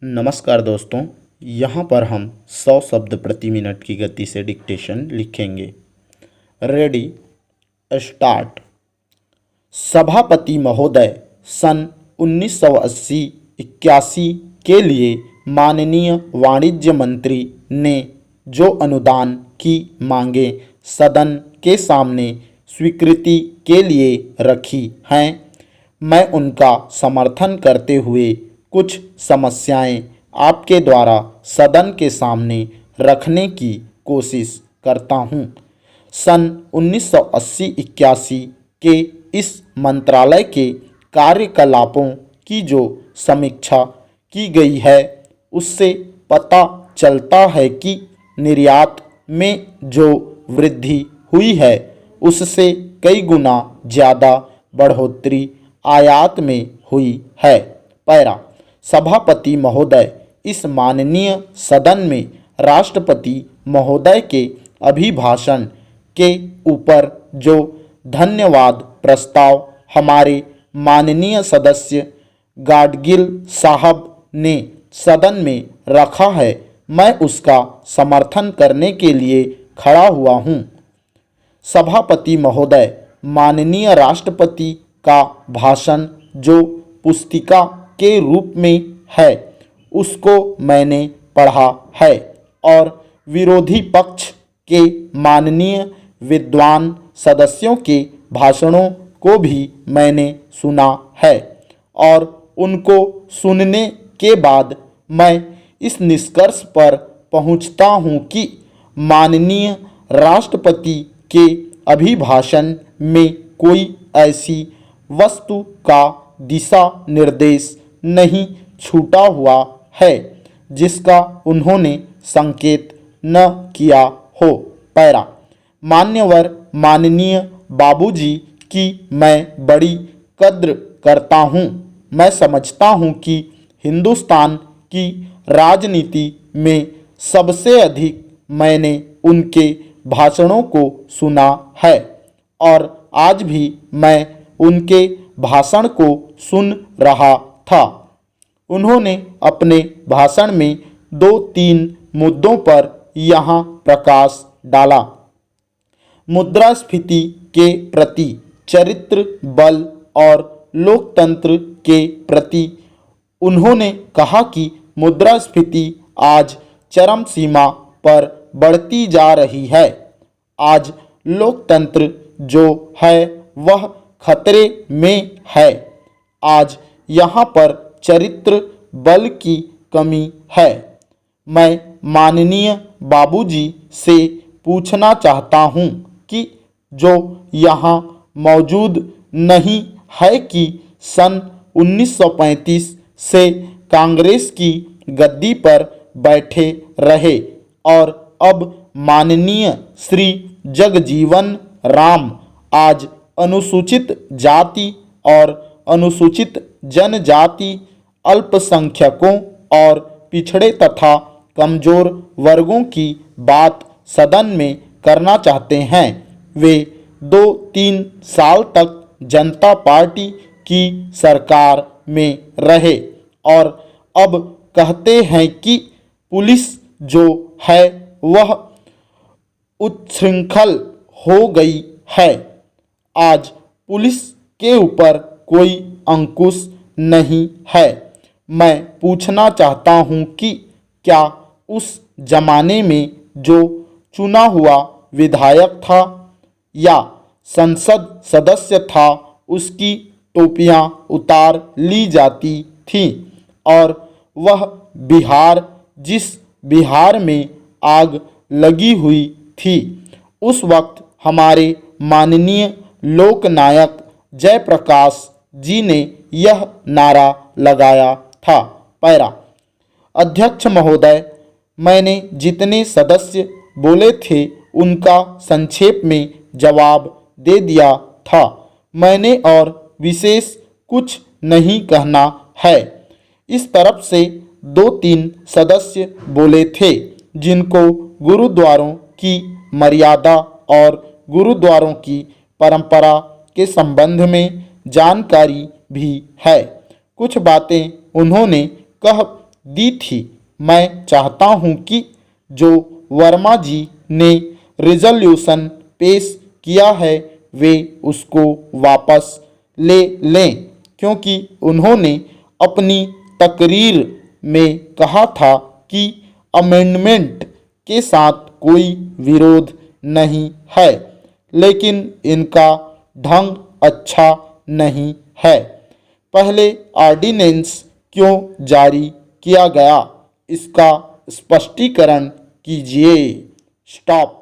नमस्कार दोस्तों, यहाँ पर हम 100 शब्द प्रति मिनट की गति से डिक्टेशन लिखेंगे। Ready, start. सभापति महोदय, सन 1980-81 के लिए माननीय वाणिज्य मंत्री ने जो अनुदान की मांगें सदन के सामने स्वीकृति के लिए रखी हैं, मैं उनका समर्थन करते हुए कुछ समस्याएं आपके द्वारा सदन के सामने रखने की कोशिश करता हूं। सन 1980-81 के इस मंत्रालय के कार्यकलापों की जो समीक्षा की गई है, उससे पता चलता है कि निर्यात में जो वृद्धि हुई है, उससे कई गुना ज़्यादा बढ़ोतरी आयात में हुई है। पैरा। सभापति महोदय, इस माननीय सदन में राष्ट्रपति महोदय के अभिभाषण के ऊपर जो धन्यवाद प्रस्ताव हमारे माननीय सदस्य गाडगिल साहब ने सदन में रखा है, मैं उसका समर्थन करने के लिए खड़ा हुआ हूँ। सभापति महोदय, माननीय राष्ट्रपति का भाषण जो पुस्तिका के रूप में है, उसको मैंने पढ़ा है और विरोधी पक्ष के माननीय विद्वान सदस्यों के भाषणों को भी मैंने सुना है और उनको सुनने के बाद मैं इस निष्कर्ष पर पहुंचता हूं कि माननीय राष्ट्रपति के अभिभाषण में कोई ऐसी वस्तु का दिशा निर्देश नहीं छूटा हुआ है जिसका उन्होंने संकेत न किया हो। पैरा। मान्यवर माननीय बाबूजी की मैं बड़ी कद्र करता हूँ। मैं समझता हूँ कि हिंदुस्तान की राजनीति में सबसे अधिक मैंने उनके भाषणों को सुना है और आज भी मैं उनके भाषण को सुन रहा था। उन्होंने अपने भाषण में 2-3 मुद्दों पर यहाँ प्रकाश डाला। मुद्रास्फीति के प्रति, चरित्र बल और लोकतंत्र के प्रति उन्होंने कहा कि मुद्रास्फीति आज चरम सीमा पर बढ़ती जा रही है। आज लोकतंत्र जो है वह खतरे में है। आज यहाँ पर चरित्र बल की कमी है। मैं माननीय बाबूजी से पूछना चाहता हूँ कि जो यहाँ मौजूद नहीं है कि सन 1935 से कांग्रेस की गद्दी पर बैठे रहे और अब माननीय श्री जगजीवन राम आज अनुसूचित जाति और अनुसूचित जनजाति, अल्पसंख्यकों और पिछड़े तथा कमज़ोर वर्गों की बात सदन में करना चाहते हैं। वे 2-3 साल तक जनता पार्टी की सरकार में रहे और अब कहते हैं कि पुलिस जो है वह उच्छृंखल हो गई है। आज पुलिस के ऊपर कोई अंकुश नहीं है। मैं पूछना चाहता हूँ कि क्या उस जमाने में जो चुना हुआ विधायक था या संसद सदस्य था, उसकी टोपियाँ उतार ली जाती थीं और वह बिहार, जिस बिहार में आग लगी हुई थी, उस वक्त हमारे माननीय लोकनायक जयप्रकाश जी ने यह नारा लगाया था। पैरा। अध्यक्ष महोदय, मैंने जितने सदस्य बोले थे उनका संक्षेप में जवाब दे दिया था। मैंने और विशेष कुछ नहीं कहना है। इस तरफ से 2-3 सदस्य बोले थे जिनको गुरुद्वारों की मर्यादा और गुरुद्वारों की परंपरा के संबंध में जानकारी भी है। कुछ बातें उन्होंने कह दी थी। मैं चाहता हूं कि जो वर्मा जी ने रिजोल्यूशन पेश किया है वे उसको वापस ले लें, क्योंकि उन्होंने अपनी तकरीर में कहा था कि अमेंडमेंट के साथ कोई विरोध नहीं है, लेकिन इनका ढंग अच्छा नहीं है। पहले ऑर्डिनेंस क्यों जारी किया गया, इसका स्पष्टीकरण कीजिए। स्टॉप।